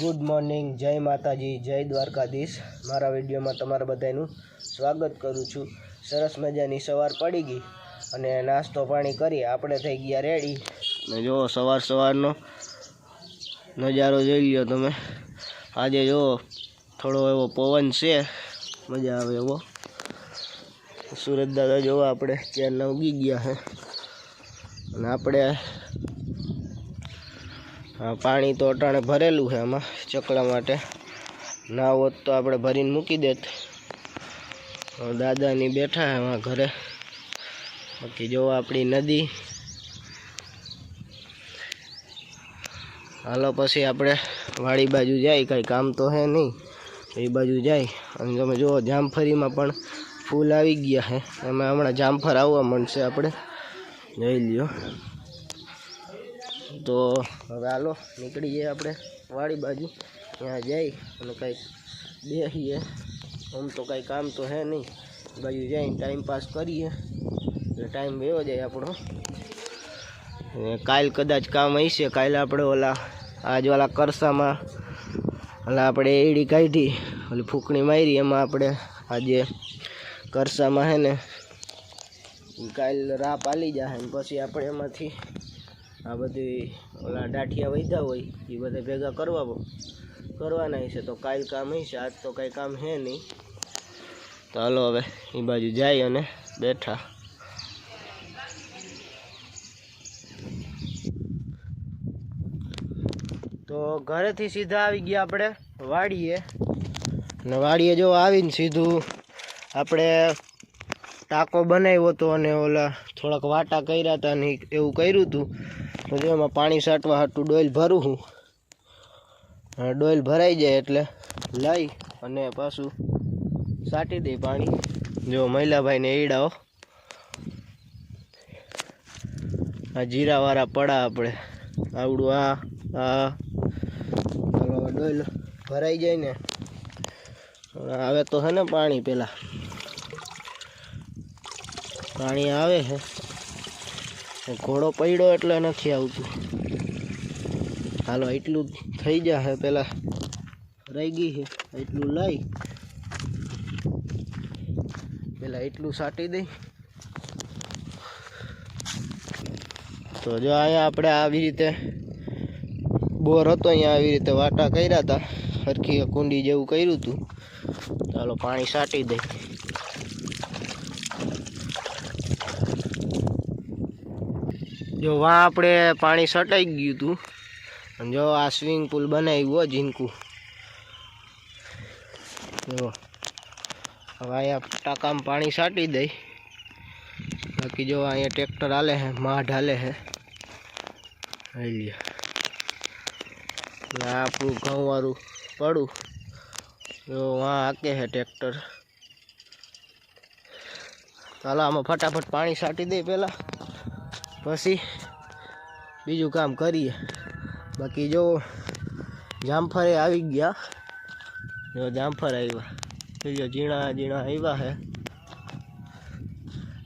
Good morning, જય માતાજી, જય દ્વારકાધીશ। મારા વિડીયોમાં તમારા બધાનું સ્વાગત કરું છું। સરસ મજાની સવાર પડી ગઈ અને નાસ્તો પાણી કરી આપણે થઈ ગયા રેડી। અને જો સવારનો નજારો જોઈ લ્યો તમે। આજે જો થોડો એવો પવન છે, મજા આવે એવો। સુરત દાદા જો આપણે ક્યારના ઉગી ગયા છે અને આપણે पानी तो अटाणे भरेलू है आमा चकला माटे ना होत तो आपणे भरीने मूकी देत। दादा नी बैठा है वहाँ घरे। बाकी जो अपनी नदी हालो पछी आपणे वाड़ी बाजू जाए, कई काम तो है नहीं, ए बाजू जाए। अने तमे जो जामफरी में पण फूल आवी गया है, एमां हमणां जामफर आववा मळशे, आपणे जोई ल्यो। तो हवे हालो निकळीए आपणे वाड़ी बाजू, ત્યાં જઈ અને કંઈક બેસીએ। આમ તો કંઈ કામ તો હે નહીં, બાજુ જઈને ટાઈમ પાસ કરીએ એટલે ટાઈમ વયો જાય આપણો। કાલ કદાચ કામ હશે, કાલે આપણે ઓલા આજ ઓલા કરસામાં ઓલા આપણે એડી કાઢી, ઓલી ફૂંકણી મારી, એમાં આપણે આજે કરસામાં હે ને કાલ રાહ પાલી જાય ને પછી આપણે એમાંથી आ बधी ओला डाठिया वैधा होय ए बधा भेगा करवाना है। तो काल काम है, आज तो कई काम है नहीं। तो हलो हवे ए बाजू जाए अने बैठा। तो घरे थी सीधा आवी गया आपणे वाड़ीए ने वाड़ीए जो आवीने सीधू आपणे टाको बनाव्यो तो अने ओला थोड़ाक वाटा कर्या था ने एवुं कर्युं हतुं। तो जो एमां पाणी साटवा हाटू डोल भरूं हूँ। डोल भराई जाए एटले लई अने पाछुं साटी दे पाणी। जो महिला भाई ने एडाओ आ जीरावाळा पड़ा आपणे आवडू आ डोल भराई जाए ने आवे तो है ने पाणी, पेला पाणी आवे है, घोड़ो पड्यो एटले नथी आवतुं। हालो एटलू थई जाए, पेला रही गई है एटलू लई पेला एटलू साटी दई। तो जो अहींया आपणे आवी रीते बोर हतो, अहींया आवी रीते वाटा कर्या था, हरखी कुंडी जेवुं कर्युं हतुं। चालो पाणी साटी दई। जो वहाँ अपने पानी सटाई गयु तू, जो आ स्विमिंग पूल बनाव्યું झीनकू। जो हवे अहींया टाका में पानी साटी दई। बाकी जो अहींया ट्रेक्टर हाले है, माठ हाले है, आपणुं घऊं वाळुं पड़ू। जो वहाँ हाके है ट्रेक्टर। चालो आमां फटाफट पानी साटी दे पहला, पछी बीजू काम करिए। बाकी जो जामफरे आवी गया, जो जामफर आव्या, जो झीणा झीणा आव्या है।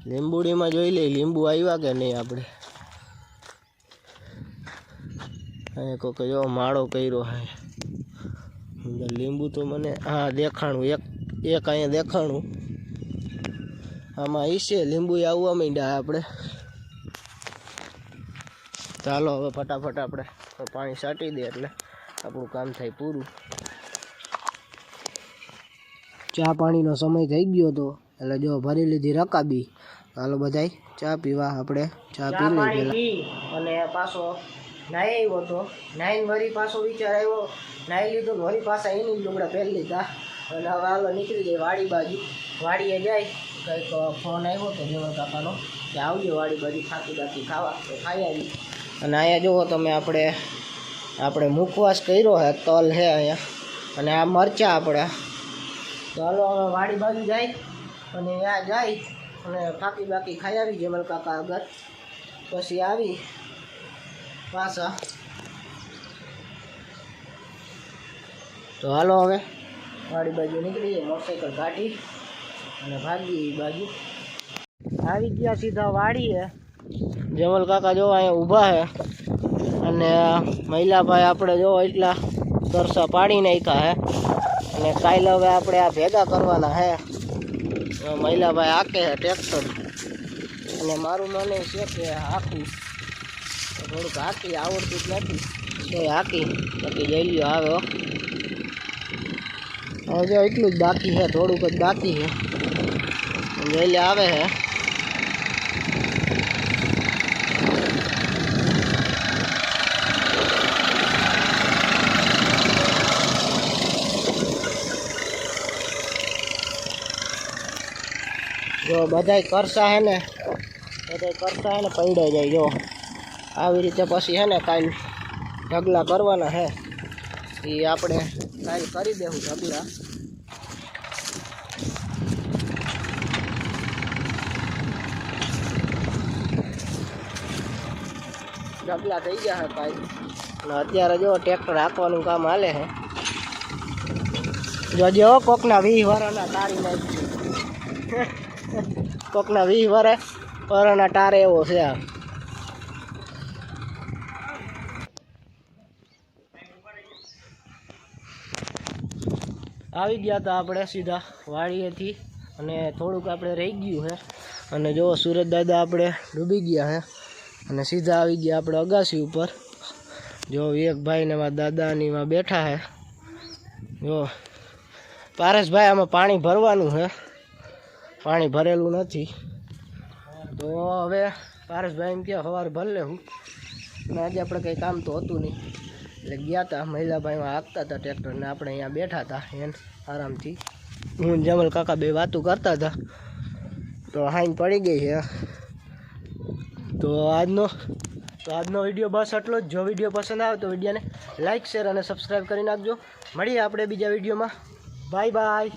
લીંબુડી में जोई ले લીંબુ आव्या के नहीं। आपणे अहीं कोक जो माळो कर्यो है લીંબુ तो मने हाँ देखाणुं, एक अहीं देखाणुं, आमां ईशे લીંબુ आववा मांड्या आपणे। चालो हवे फटाफट आपणे पाणी साटी दे एटले आपणुं काम थाय पूरुं। चा पाणीनो समय थई गयो तो એટલે જો ભરી લીધી રકાબી। ચાલો બધાય ચા પીવા। આપણે ચા પી લઈ પેલા અને પાછો નાઈ આવ્યો તો નાઈન વરી પાછો વિચાર આવ્યો, નાઈ લીધો વરી પાછા એની લુગડા પહેરી લીધા અને હવે હાલો નીકળી જાય વાડી બાજુ। વાડીએ જાય, કંઈક ફોન આવ્યો તો જેવણ કાકાનો કે આવજો વાડી બાજુ થાકી બાકી ખાવા, તો ખાઈ આવી। અને અહીંયા જુઓ તમે આપણે મુખવાસ કર્યો છે, તલ છે અહીંયા, અને આ મરચાં આપણા। તો હાલો હવે વાડી બાજુ જાય અને ત્યાં જાય અને થાકી બાકી ખાઈ આવી જમલ કાકા આગળ, પછી આવી પાછા। તો હાલો હવે વાડી બાજુ નીકળી જાય, મોટરસાઇકલ કાઢી અને ભાગી બાજુ આવી ગયા सीधा વાડીએ। જમલ કાકા જો અહીંયા ઊભા છે અને મહિલા ભાઈ આપણે જો એટલા તરસા પાડી નાખ્યા હે અને કાલે હવે આપણે આ ભેગા કરવાના હે. મહિલાભાઈ હાકે હે ટ્રેક્ટર અને મારું મને છે કે હાકું થોડુંક હાકી આવડતું જ નથી તો હાકી બાકી જઈ લ્યો આવે. હવે જો એટલું જ બાકી છે, થોડુંક જ બાકી છે. જઈ લે આવે હે. જો બધાય કરસા હે ને પૈડા જાય. જો આવી રીતે પછી હે ને કાલ ઢગલા કરવાના હે એ આપણે કાલ કરી દેવું ઢગલા. ઢગલા થઈ ગયા હે કાલ અને અત્યારે જો ટ્રેક્ટર હાંકવાનું કામ હાલે છે. જો કોકના 20 વર્ષના તારી નાખ્યું કોકના 20 વર્ષના ટારે એવો છે. આવી ગયા હતા આપણે સીધા વાડીએથી અને થોડુંક આપણે રહી ગયું છે અને જો સુરત દાદા આપણે ડૂબી ગયા છે અને સીધા આવી ગયા આપણે અગાસી ઉપર. જો એક ભાઈને મારા દાદાની માં બેઠા છે. જો પારસભાઈ આમાં પાણી ભરવાનું છે, પાણી ભરેલું નથી તો હવે પારસભાઈ એમ કહે સવારે ભરી લેવું અને આજે આપણે કંઈ કામ તો હતું નહીં એટલે ગયા હતા. મહિલાભાઈમાં હાંકતા હતા ટ્રેક્ટરને, આપણે અહીંયા બેઠા હતા એને આરામથી. હું જમલ કાકા બે વાતો કરતા હતા તો હાઈન પડી ગઈ છે. તો આજનો વિડીયો બસ એટલો જ. જો વિડીયો પસંદ આવે તો વિડીયોને લાઇક શેર અને સબસ્ક્રાઈબ કરી નાખજો. મળીએ આપણે બીજા વિડીયોમાં. Bye bye.